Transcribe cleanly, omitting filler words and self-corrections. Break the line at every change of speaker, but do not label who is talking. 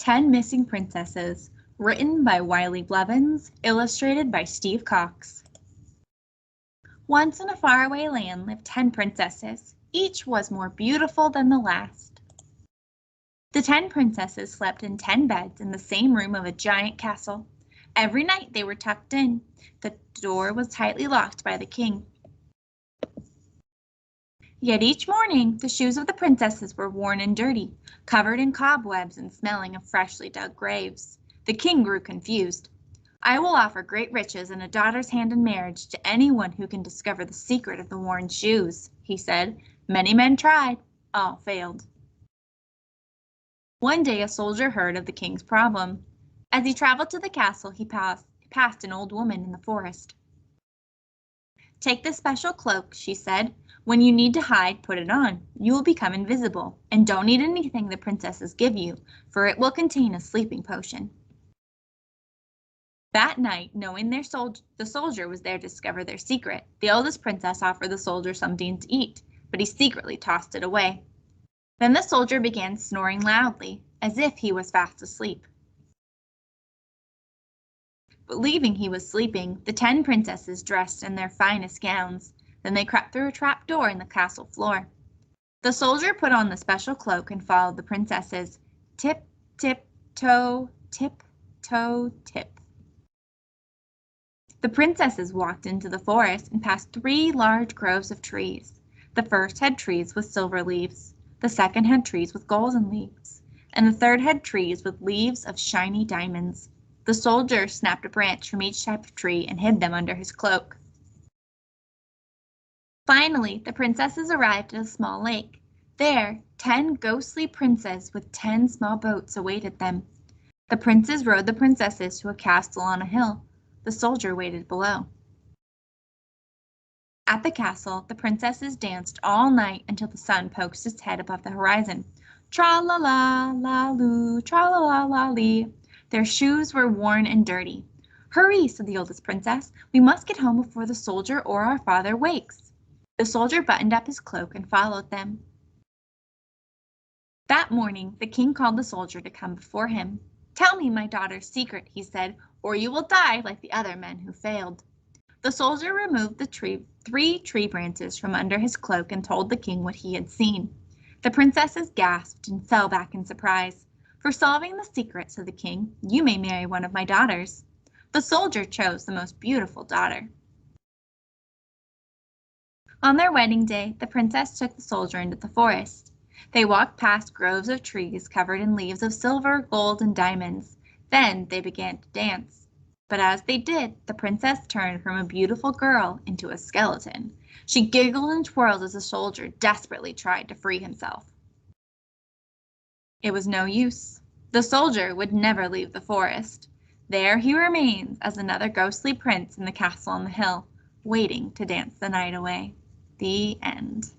10 Missing Princesses, written by Wiley Blevins, illustrated by Steve Cox. Once in a faraway land lived 10 princesses. Each was more beautiful than the last. The 10 princesses slept in 10 beds in the same room of a giant castle. Every night they were tucked in. The door was tightly locked by the king. Yet each morning the shoes of the princesses were worn and dirty, covered in cobwebs and smelling of freshly dug graves. The king grew confused. "I will offer great riches and a daughter's hand in marriage to anyone who can discover the secret of the worn shoes," he said. Many men tried, all failed. One day a soldier heard of the king's problem. As he traveled to the castle, he passed an old woman in the forest. "Take this special cloak," she said. "When you need to hide, put it on. You will become invisible, and don't eat anything the princesses give you, for it will contain a sleeping potion." That night, knowing the soldier was there to discover their secret, the oldest princess offered the soldier something to eat, but he secretly tossed it away. Then the soldier began snoring loudly, as if he was fast asleep. Believing he was sleeping, the 10 princesses dressed in their finest gowns. Then they crept through a trap door in the castle floor. The soldier put on the special cloak and followed the princesses. Tip, tip, toe, tip, toe, tip. The princesses walked into the forest and passed 3 large groves of trees. The first had trees with silver leaves, the second had trees with golden leaves, and the third had trees with leaves of shiny diamonds. The soldier snapped a branch from each type of tree and hid them under his cloak. Finally, the princesses arrived at a small lake. There, 10 ghostly princes with 10 small boats awaited them. The princes rowed the princesses to a castle on a hill. The soldier waited below. At the castle, the princesses danced all night until the sun poked its head above the horizon. Tra-la-la, la-loo, tra-la-la-la-lee. Their shoes were worn and dirty. "Hurry," said the oldest princess. "We must get home before the soldier or our father wakes." The soldier buttoned up his cloak and followed them. That morning, the king called the soldier to come before him. "Tell me my daughter's secret," he said, "or you will die like the other men who failed." The soldier removed the 3 tree branches from under his cloak and told the king what he had seen. The princesses gasped and fell back in surprise. "For solving the secret," said the king, "you may marry one of my daughters." The soldier chose the most beautiful daughter. On their wedding day, the princess took the soldier into the forest. They walked past groves of trees covered in leaves of silver, gold, and diamonds. Then they began to dance. But as they did, the princess turned from a beautiful girl into a skeleton. She giggled and twirled as the soldier desperately tried to free himself. It was no use. The soldier would never leave the forest. There he remains as another ghostly prince in the castle on the hill, waiting to dance the night away. The end.